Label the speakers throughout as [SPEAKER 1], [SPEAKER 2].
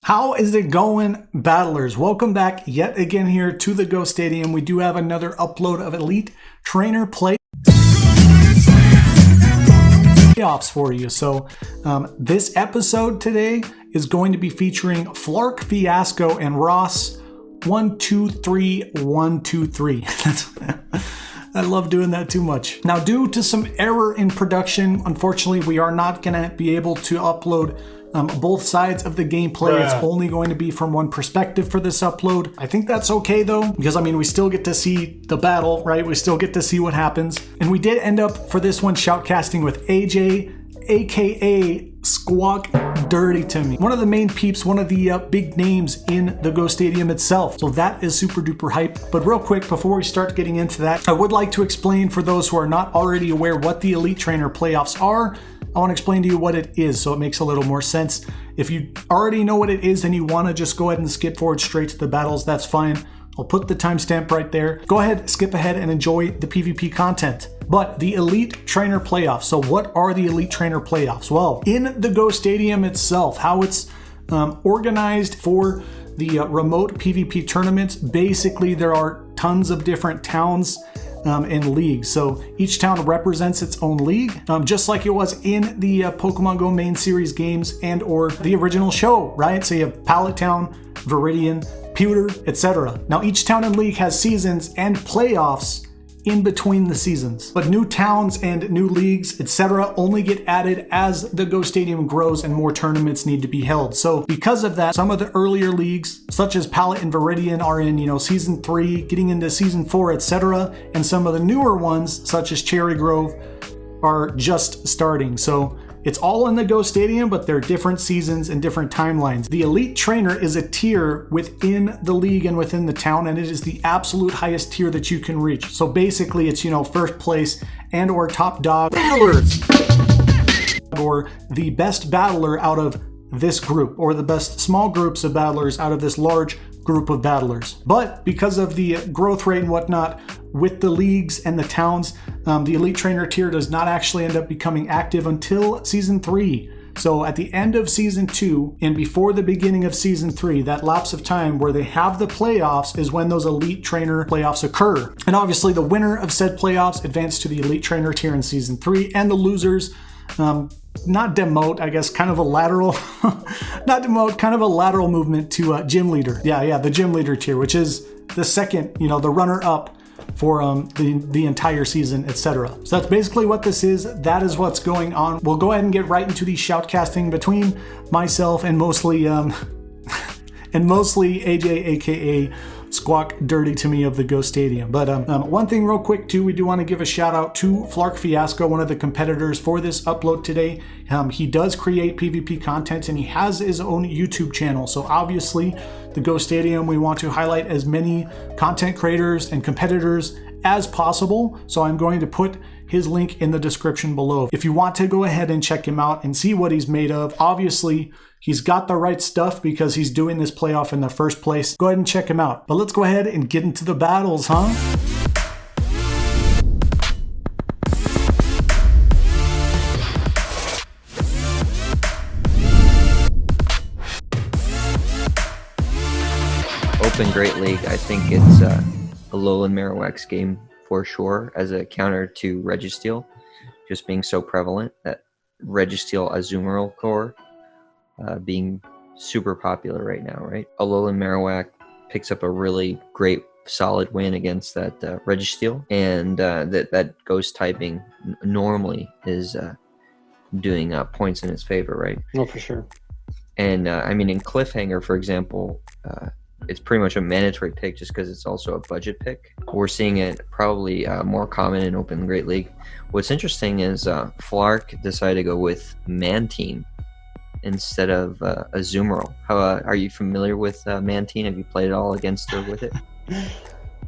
[SPEAKER 1] How is it going, battlers? Welcome back yet again here to the Go Stadium. We do have another upload of Elite Trainer playoffs for you. So this episode today is going to be featuring FlarkeFiasco and Ross123123. I love doing that too much. Now, due to some error in production, unfortunately, we are not going to be able to upload both sides of the gameplay. It's only going to be from one perspective for this upload. I think that's okay though, because I mean, we still get to see the battle, right? We still get to see what happens. And we did end up for this one shoutcasting with AJ, aka Squawk Dirty to Me. One of the main peeps, one of the big names in the Go Stadium itself. So that is super duper hype. But real quick, before we start getting into that, I would like to explain for those who are not already aware what the Elite Trainer playoffs are. I want to explain to you what it is so it makes a little more sense. If you already know what it is and you want to just go ahead and skip forward straight to the battles, that's fine. I'll put the timestamp right there. Go ahead, skip ahead and enjoy the PvP content. But the Elite Trainer playoffs. So what are the Elite Trainer playoffs? Well, in the Go Stadium itself, how it's organized for the remote PvP tournaments, basically there are tons of different towns in leagues. So each town represents its own league, just like it was in the Pokemon Go main series games and or the original show, right? So you have Pallet Town, Viridian, Pewter, etc. Now each town and league has seasons and playoffs in between the seasons, but new towns and new leagues, etc. only get added as the Go Stadium grows and more tournaments need to be held. So because of that, some of the earlier leagues, such as Pallet and Viridian, are in season 3, getting into season 4, etc. And some of the newer ones, such as Cherry Grove, are just starting. So it's all in the Go Stadium, but they're different seasons and different timelines. The Elite Trainer is a tier within the league and within the town, and it is the absolute highest tier that you can reach. So basically it's, first place and or top dog battlers, or the best battler out of this group, or the best small groups of battlers out of this large group of battlers. But because of the growth rate and whatnot with the leagues and the towns, the Elite Trainer tier does not actually end up becoming active until season 3. So at the end of season 2 and before the beginning of season 3, that lapse of time where they have the playoffs is when those Elite Trainer playoffs occur. And obviously the winner of said playoffs advance to the Elite Trainer tier in season 3, and the losers not demote, I guess, kind of a lateral, not demote, kind of a lateral movement to gym leader. Yeah, the gym leader tier, which is the second, the runner up for the entire season, etc. So that's basically what this is. That is what's going on. We'll go ahead and get right into the shoutcasting between myself and mostly AJ, aka Squawk Dirty to Me of the Go Stadium. But one thing real quick too, we do want to give a shout out to FlarkeFiasco, one of the competitors for this upload today. He does create PvP content and he has his own YouTube channel. So obviously the Go Stadium, we want to highlight as many content creators and competitors as possible. So I'm going to put his link in the description below. If you want to go ahead and check him out and see what he's made of, obviously he's got the right stuff because he's doing this playoff in the first place. Go ahead and check him out. But let's go ahead and get into the battles, huh?
[SPEAKER 2] Open Great League, I think it's a Alolan Marowak's game for sure, as a counter to Registeel, just being so prevalent, that Registeel Azumarill core being super popular right now, right? Alolan Marowak picks up a really great solid win against that Registeel, and that ghost typing normally is doing points in his favor, right?
[SPEAKER 3] Oh, for sure.
[SPEAKER 2] And I mean, in Cliffhanger, for example, it's pretty much a mandatory pick just because it's also a budget pick. We're seeing it probably more common in Open Great League. What's interesting is Flark decided to go with Mantine instead of Azumarill. How are you familiar with Mantine? Have you played at all against or with it?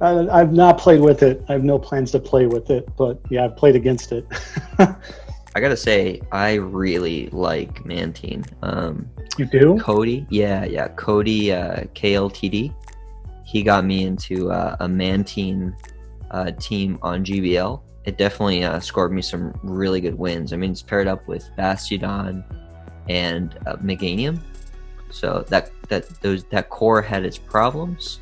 [SPEAKER 3] I've not played with it. I have no plans to play with it, but yeah, I've played against it.
[SPEAKER 2] I gotta say, I really like Mantine.
[SPEAKER 3] You do?
[SPEAKER 2] Cody, yeah, Cody KLTD. He got me into a Mantine team on GBL. It definitely scored me some really good wins. I mean, it's paired up with Bastiodon and Meganium. So that core had its problems,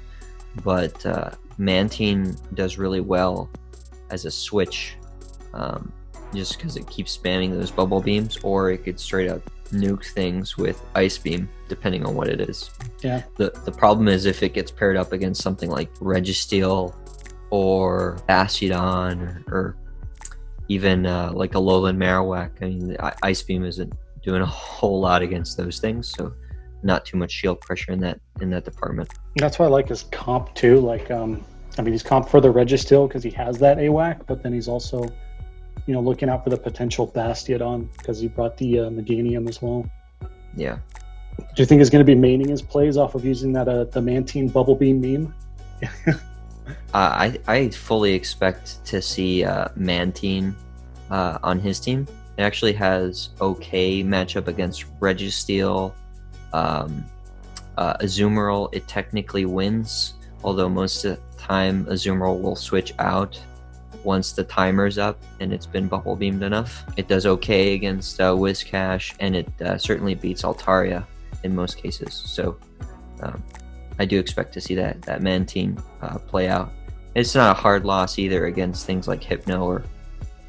[SPEAKER 2] but Mantine does really well as a switch, just because it keeps spamming those bubble beams, or it could straight up nuke things with Ice Beam, depending on what it is.
[SPEAKER 3] Yeah.
[SPEAKER 2] The problem is if it gets paired up against something like Registeel or Bastiodon, or even like a Alolan Marowak. I mean, the Ice Beam isn't doing a whole lot against those things, so not too much shield pressure in that department.
[SPEAKER 3] That's why I like his comp too. Like, I mean, he's comp for the Registeel because he has that AWAC, but then he's also, looking out for the potential Bastiodon because he brought the Meganium as well.
[SPEAKER 2] Yeah.
[SPEAKER 3] Do you think he's going to be maining his plays off of using that the Mantine Bubble Beam meme?
[SPEAKER 2] I fully expect to see Mantine on his team. It actually has okay matchup against Registeel. Azumarill, it technically wins, although most of the time Azumarill will switch out once the timer's up and it's been bubble beamed enough. It does okay against Whiscash, and it certainly beats Altaria in most cases. So I do expect to see that Mantine play out. It's not a hard loss either against things like Hypno or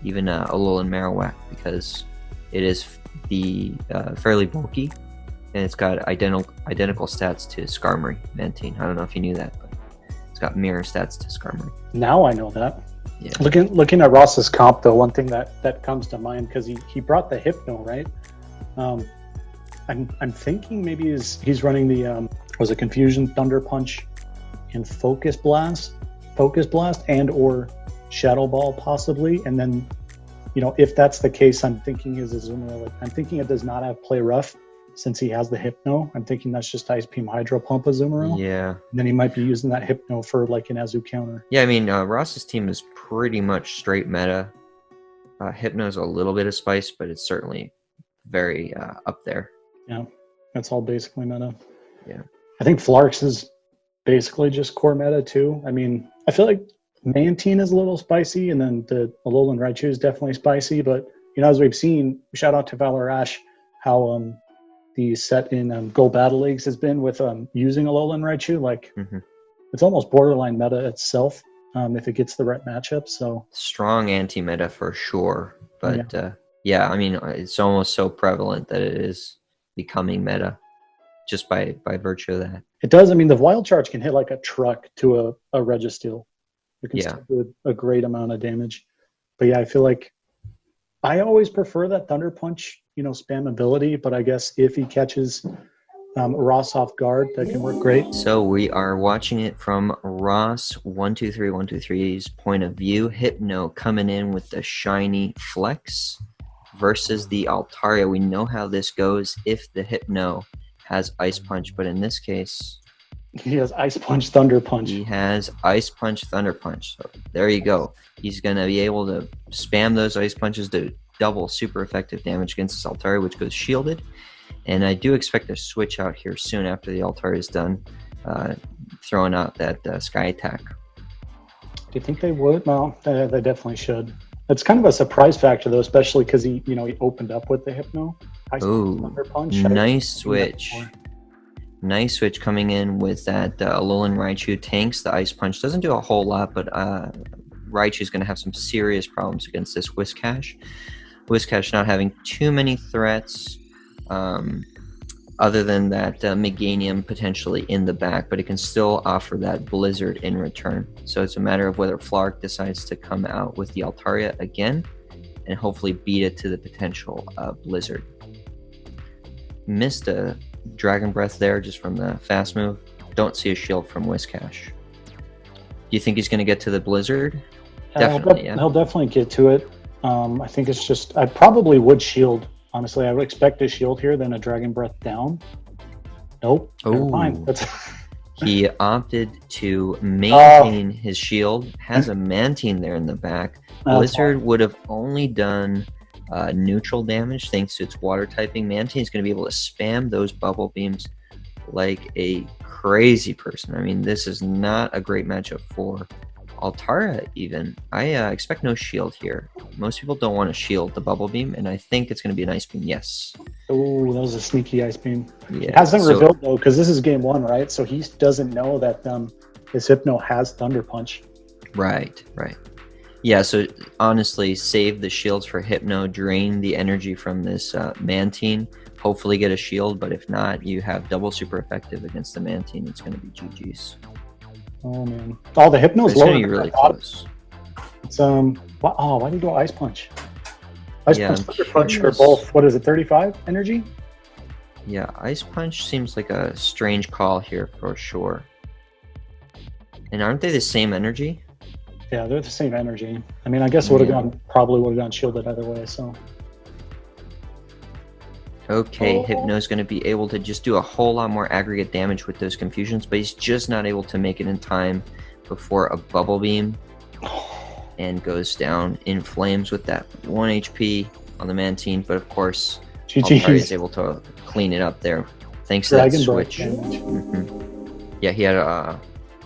[SPEAKER 2] even Alolan Marowak, because it is fairly bulky, and it's got identical stats to Skarmory. Mantine. I don't know if you knew that, but it's got mirror stats to Skarmory.
[SPEAKER 3] Now I know that.
[SPEAKER 2] Yeah.
[SPEAKER 3] Looking at Ross's comp though, one thing that comes to mind, because he brought the Hypno, right? I'm thinking maybe he's running the was it Confusion, Thunder Punch, and Focus Blast, and or Shadow Ball possibly. And then, if that's the case, I'm thinking I'm thinking it does not have Play Rough since he has the Hypno. I'm thinking that's just Ice Beam Hydro Pump Azumarill.
[SPEAKER 2] Yeah.
[SPEAKER 3] And then he might be using that Hypno for like an Azu counter.
[SPEAKER 2] Yeah, I mean, Ross's team is pretty much straight meta. Hypno's a little bit of spice, but it's certainly very up there.
[SPEAKER 3] Yeah, that's all basically meta.
[SPEAKER 2] Yeah.
[SPEAKER 3] I think Flarks is basically just core meta too. I mean, I feel like Mantine is a little spicy, and then the Alolan Raichu is definitely spicy. But as we've seen, shout out to Valor Ash, how the set in Go Battle Leagues has been with using Alolan Raichu. Like, It's almost borderline meta itself if it gets the right matchup. So
[SPEAKER 2] strong anti-meta for sure, but yeah, I mean, it's almost so prevalent that it is becoming meta just by virtue of that.
[SPEAKER 3] It does. I mean, the Wild Charge can hit like a truck to a Registeel. It can still do a great amount of damage. But yeah, I feel like I always prefer that Thunder Punch, spam ability. But I guess if he catches Ross off guard, that can work great.
[SPEAKER 2] So we are watching it from Ross123123's point of view. Hypno coming in with the shiny Flex versus the Altaria. We know how this goes if the Hypno has Ice Punch, but in this case,
[SPEAKER 3] he has Ice Punch, Thunder Punch.
[SPEAKER 2] He has Ice Punch, Thunder Punch. So there you go. He's going to be able to spam those Ice Punches to double super effective damage against this Altaria, which goes shielded. And I do expect a switch out here soon after the Altaria is done, throwing out that Sky Attack.
[SPEAKER 3] Do you think they would? No, they definitely should. It's kind of a surprise factor, though, especially because he opened up with the Hypno.
[SPEAKER 2] Ooh, Thunder Punch. Nice switch. Nice switch coming in with that Alolan Raichu. Tanks the Ice Punch. Doesn't do a whole lot, but Raichu's going to have some serious problems against this Whiscash. Whiscash not having too many threats, other than that Meganium potentially in the back, but it can still offer that Blizzard in return. So it's a matter of whether Flark decides to come out with the Altaria again and hopefully beat it to the potential Blizzard. Missed a Dragon Breath there just from the fast move. Don't see a shield from Whiscash. Do you think he's going to get to the Blizzard? Definitely,
[SPEAKER 3] He'll definitely get to it. I think it's just, I probably would shield. Honestly, I would expect a shield here, then a Dragon Breath down. Nope. Never mind.
[SPEAKER 2] He opted to maintain his shield. Has a Mantine there in the back. Blizzard would have only done neutral damage thanks to its water typing. Mantine is going to be able to spam those bubble beams like a crazy person. I mean, this is not a great matchup for Altara even. I expect no shield here. Most people don't want to shield the Bubble Beam, and I think it's going to be an Ice Beam, yes.
[SPEAKER 3] Oh, that was a sneaky Ice Beam.
[SPEAKER 2] Yeah.
[SPEAKER 3] It hasn't revealed, though, because this is game 1, right? So he doesn't know that his Hypno has Thunder Punch.
[SPEAKER 2] Right. Yeah, so honestly, save the shields for Hypno, drain the energy from this Mantine, hopefully get a shield, but if not, you have double super effective against the Mantine. It's going to be GG's.
[SPEAKER 3] Oh, man. Oh, the Hypno's
[SPEAKER 2] It's
[SPEAKER 3] low.
[SPEAKER 2] going to be really close.
[SPEAKER 3] It's, why did you go Ice Punch? Punch, Thunder Punch for both, what is it, 35 energy?
[SPEAKER 2] Yeah, Ice Punch seems like a strange call here for sure. And aren't they the same energy?
[SPEAKER 3] Yeah, they're the same energy. I mean, I guess probably would have gone shielded either way, so.
[SPEAKER 2] Okay, Hypno's going to be able to just do a whole lot more aggregate damage with those confusions, but he's just not able to make it in time before a Bubble Beam and goes down in flames with that 1 HP on the Mantine, but of course, Altari is able to clean it up there thanks to that switch. Yeah, he had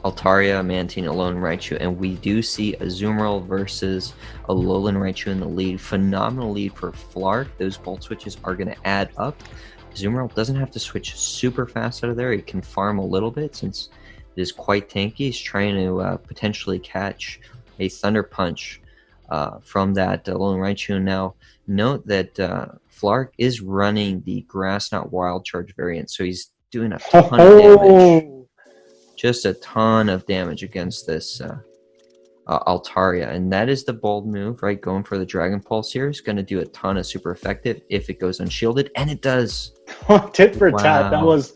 [SPEAKER 2] Altaria, Mantine, Alolan Raichu, and we do see Azumarill versus Alolan Raichu in the lead. Phenomenal lead for Flark. Those Volt Switches are going to add up. Azumarill doesn't have to switch super fast out of there. He can farm a little bit since it is quite tanky. He's trying to potentially catch a Thunder Punch from that Alolan Raichu. Now, note that Flark is running the Grass Knot Wild Charge variant, so he's doing a ton of damage. Just a ton of damage against this Altaria, and that is the bold move, right? Going for the Dragon Pulse here is going to do a ton of super effective if it goes unshielded, and it does.
[SPEAKER 3] Tit for tat. I was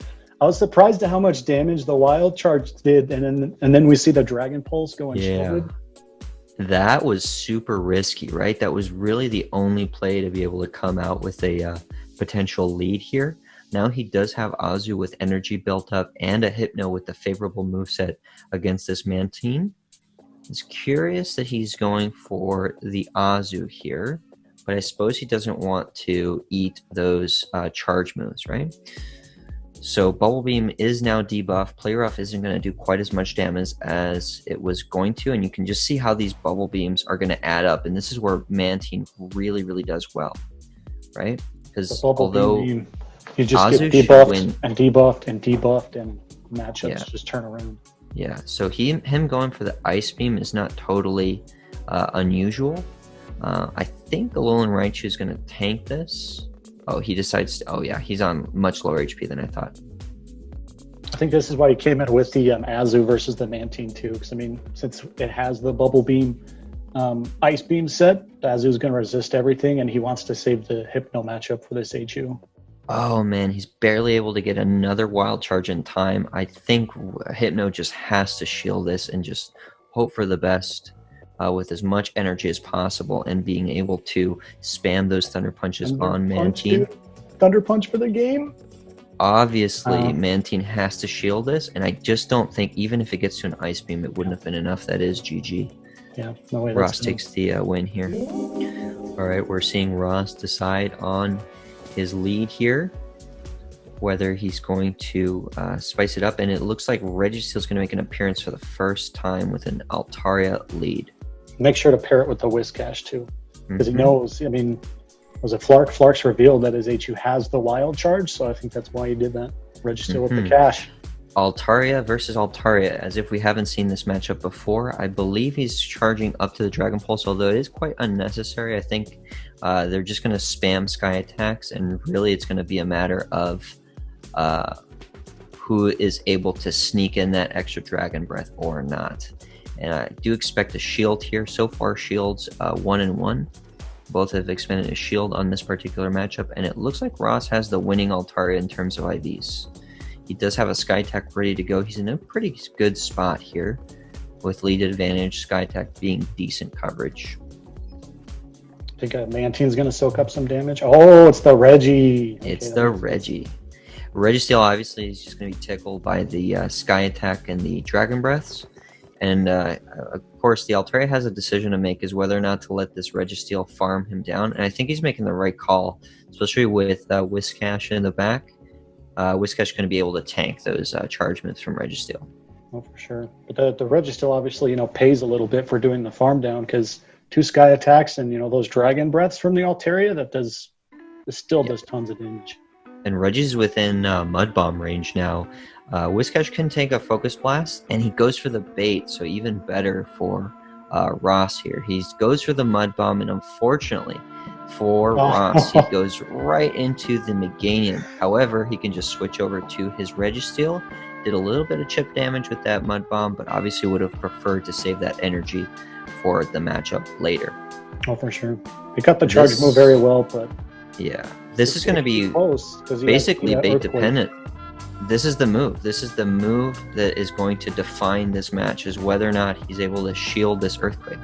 [SPEAKER 3] surprised at how much damage the Wild Charge did, and then we see the Dragon Pulse go unshielded.
[SPEAKER 2] Yeah. That was super risky, right? That was really the only play to be able to come out with a potential lead here. Now he does have Azu with energy built up and a Hypno with the favorable moveset against this Mantine. It's curious that he's going for the Azu here, but I suppose he doesn't want to eat those charge moves, right? So Bubble Beam is now debuffed. Play Rough isn't going to do quite as much damage as it was going to, and you can just see how these Bubble Beams are going to add up, and this is where Mantine really, really does well, right? Because although
[SPEAKER 3] you just get debuffed and debuffed and debuffed, and matchups just turn around.
[SPEAKER 2] Yeah, so him going for the Ice Beam is not totally unusual. I think Alolan Raichu is going to tank this. Oh, he decides to... Oh, yeah, he's on much lower HP than I thought.
[SPEAKER 3] I think this is why he came in with the Azu versus the Mantine, too. Because, I mean, since it has the Bubble Beam Ice Beam set, Azu is going to resist everything, and he wants to save the Hypno matchup for this HU.
[SPEAKER 2] Oh, man, he's barely able to get another Wild Charge in time. I think Hypno just has to shield this and just hope for the best with as much energy as possible and being able to spam those Thunder Punches on Mantine.
[SPEAKER 3] Thunder Punch for the game?
[SPEAKER 2] Obviously, Mantine has to shield this, and I just don't think, even if it gets to an Ice Beam, it wouldn't have been enough. That is GG.
[SPEAKER 3] Yeah, no way.
[SPEAKER 2] Ross takes the win here. All right, we're seeing Ross decide on his lead here, whether he's going to spice it up, and it looks like Registeel's going to make an appearance for the first time with an Altaria lead.
[SPEAKER 3] Make sure to pair it with the Whiscash too, because he knows. I mean, was it Flark? Flark's revealed that his HU has the Wild Charge, so I think that's why he did that. Registeel with the cash.
[SPEAKER 2] Altaria versus Altaria, as if we haven't seen this matchup before. I believe he's charging up to the Dragon Pulse, although it is quite unnecessary. I think they're just going to spam Sky attacks, and really it's going to be a matter of who is able to sneak in that extra Dragon Breath or not. And I do expect a shield here. So far, shields 1 and 1. Both have expended a shield on this particular matchup, and it looks like Ross has the winning Altaria in terms of IVs. He does have a Sky Attack ready to go. He's in a pretty good spot here with lead advantage, Sky Attack being decent coverage.
[SPEAKER 3] I think Mantine's going to soak up some damage. Oh, it's the Reggie.
[SPEAKER 2] It's the Reggie. Registeel obviously is just going to be tickled by the Sky Attack and the Dragon Breaths. And of course, the Altaria has a decision to make, is whether or not to let this Registeel farm him down. And I think he's making the right call, especially with Whiscash in the back. Whiscash is going to be able to tank those charge moves from Registeel.
[SPEAKER 3] Oh, for sure. But the Registeel obviously, pays a little bit for doing the farm down, because 2 Sky attacks and, those Dragon Breaths from the Altaria, this still does tons of damage.
[SPEAKER 2] And Reggie's within Mud Bomb range now. Whiscash can take a Focus Blast, and he goes for the bait, so even better for Ross here. He goes for the Mud Bomb, and unfortunately for Ross, he goes right into the Meganium. However, he can just switch over to his Registeel. Did a little bit of chip damage with that Mud Bomb, but obviously would have preferred to save that energy for the matchup later.
[SPEAKER 3] Oh, for sure. He cut the charge move very well, but...
[SPEAKER 2] Yeah, this is going to be
[SPEAKER 3] close,
[SPEAKER 2] basically bait dependent. This is the move. This is the move that is going to define this match, is whether or not he's able to shield this Earthquake.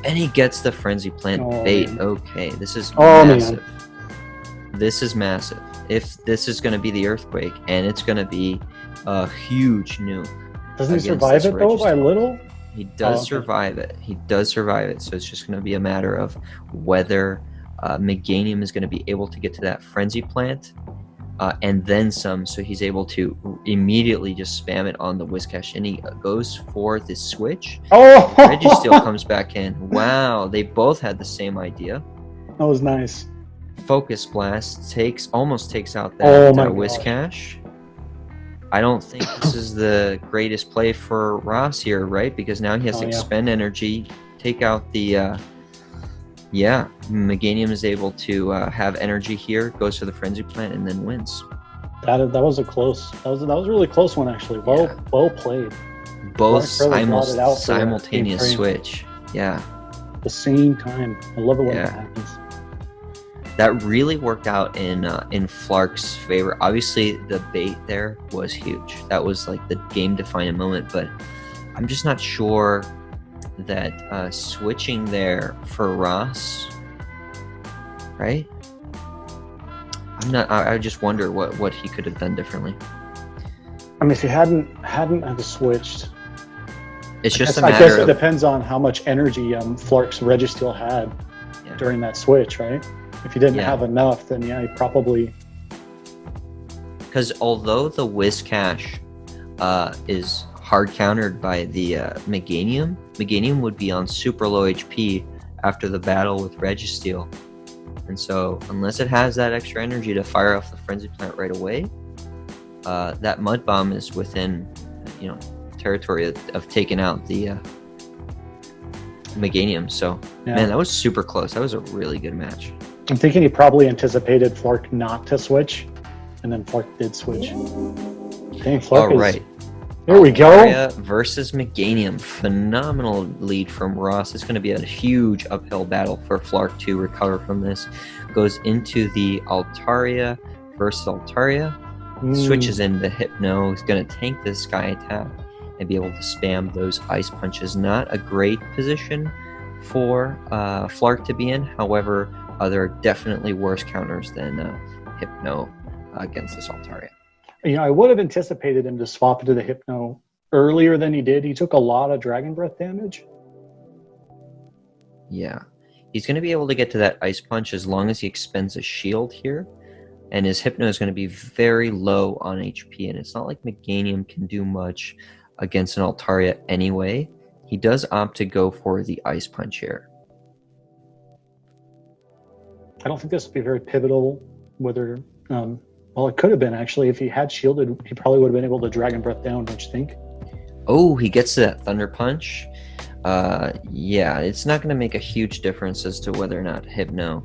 [SPEAKER 2] And he gets the Frenzy Plant bait. Man. Okay, this is massive. Man. This is massive. If this is going to be the Earthquake, and it's going to be a huge nuke.
[SPEAKER 3] Doesn't he survive it, though, by a little?
[SPEAKER 2] He does survive it. He does survive it. So it's just going to be a matter of whether Meganium is going to be able to get to that Frenzy Plant and then some, so he's able to immediately just spam it on the Whiscash. And he goes for the switch.
[SPEAKER 3] Oh!
[SPEAKER 2] Registeel comes back in. Wow, they both had the same idea.
[SPEAKER 3] That was nice.
[SPEAKER 2] Focus Blast almost takes out that Whiscash. I don't think this is the greatest play for Ross here, right? Because now he has to expend energy, take out the... Meganium is able to have energy here, goes to the Frenzy Plant, and then wins.
[SPEAKER 3] That was a close... That was a really close one, actually. Well played.
[SPEAKER 2] Both simultaneous switch. Yeah.
[SPEAKER 3] At the same time. I love it when that happens.
[SPEAKER 2] That really worked out in Flark's favor. Obviously, the bait there was huge. That was like the game-defining moment, but I'm just not sure that switching there for Ross, right? I just wonder what he could have done differently.
[SPEAKER 3] I mean, if he hadn't have switched,
[SPEAKER 2] it's just
[SPEAKER 3] I guess it depends on how much energy Flark's Registeel had during that switch, right? If he didn't have enough, then he probably...
[SPEAKER 2] Because although the Whiscash is hard countered by the Meganium would be on super low HP after the battle with Registeel. And so, unless it has that extra energy to fire off the Frenzy Plant right away, that Mud Bomb is within, territory of taking out the Meganium. So, man, that was super close. That was a really good match.
[SPEAKER 3] I'm thinking he probably anticipated Flark not to switch, and then Flark did switch. Dang, Flark
[SPEAKER 2] right.
[SPEAKER 3] Here we go.
[SPEAKER 2] Versus Meganium. Phenomenal lead from Ross. It's going to be a huge uphill battle for Flark to recover from this. Goes into the Altaria versus Altaria. Switches into Hypno. He's going to tank this Sky attack and be able to spam those Ice Punches. Not a great position for Flark to be in. However, there are definitely worse counters than Hypno against this Altaria.
[SPEAKER 3] I would have anticipated him to swap into the Hypno earlier than he did. He took a lot of Dragon Breath damage.
[SPEAKER 2] Yeah. He's going to be able to get to that Ice Punch as long as he expends a shield here. And his Hypno is going to be very low on HP. And it's not like Meganium can do much against an Altaria anyway. He does opt to go for the Ice Punch here.
[SPEAKER 3] I don't think this would be very pivotal, whether... well, it could have been, actually. If he had shielded, he probably would have been able to Dragon Breath down, don't you think?
[SPEAKER 2] Oh, he gets to that Thunder Punch. It's not going to make a huge difference as to whether or not Hypno...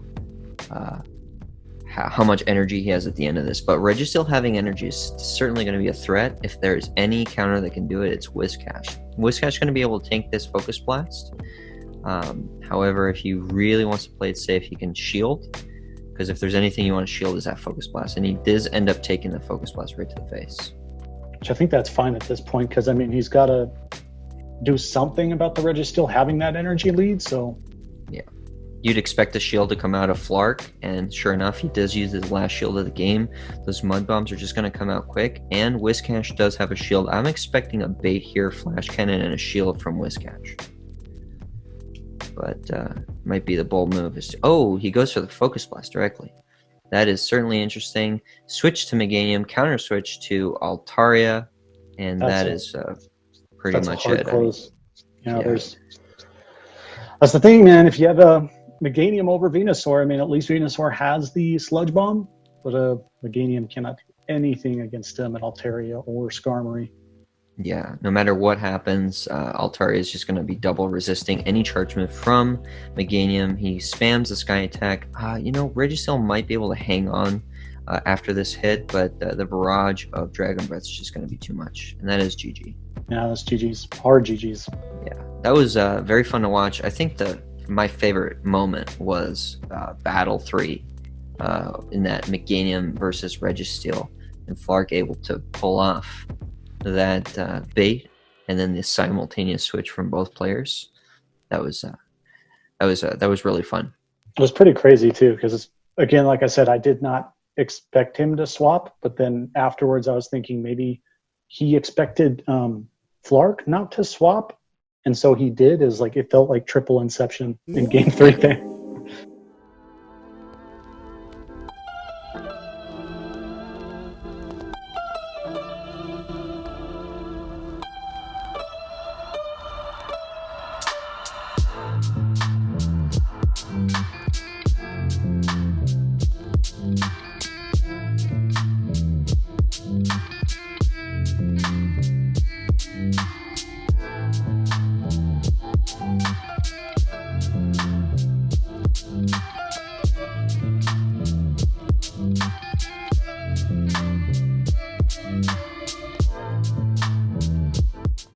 [SPEAKER 2] how much energy he has at the end of this. But Registeel having energy is certainly going to be a threat. If there's any counter that can do it, it's Whiscash. Whiscash is going to be able to tank this Focus Blast. However, if he really wants to play it safe, he can shield. Because if there's anything you want to shield is that Focus Blast. And he does end up taking the Focus Blast right to the face.
[SPEAKER 3] Which I think that's fine at this point, because, I mean, he's got to do something about the Registeel having that energy lead, so...
[SPEAKER 2] Yeah. You'd expect the shield to come out of Flark, and sure enough, he does use his last shield of the game. Those Mud Bombs are just going to come out quick, and Whiscash does have a shield. I'm expecting a bait here, Flash Cannon, and a shield from Whiscash. But might be the bold move. He goes for the Focus Blast directly. That is certainly interesting. Switch to Meganium, counter switch to Altaria. and
[SPEAKER 3] That's
[SPEAKER 2] that
[SPEAKER 3] a-
[SPEAKER 2] is pretty
[SPEAKER 3] That's
[SPEAKER 2] much
[SPEAKER 3] a hard
[SPEAKER 2] it. I mean,
[SPEAKER 3] close. You know,
[SPEAKER 2] yeah.
[SPEAKER 3] that's the thing, man. If you have a Meganium over Venusaur, I mean, at least Venusaur has the Sludge Bomb, but Meganium cannot do anything against him at Altaria or Skarmory.
[SPEAKER 2] Yeah, no matter what happens, Altaria is just going to be double resisting any charge move from Meganium. He spams the Sky Attack. Registeel might be able to hang on after this hit, but the barrage of Dragon Breath is just going to be too much, and that is GG.
[SPEAKER 3] Yeah, that's GG's. Hard GG's.
[SPEAKER 2] Yeah, that was very fun to watch. I think my favorite moment was Battle 3 in that Meganium versus Registeel, and Flark able to pull off that bait and then the simultaneous switch from both players. That was really fun.
[SPEAKER 3] It was pretty crazy too, because again, like I said, I did not expect him to swap, but then afterwards I was thinking maybe he expected Flark not to swap, and so he did. Is like it felt like triple Inception in Game 3 there.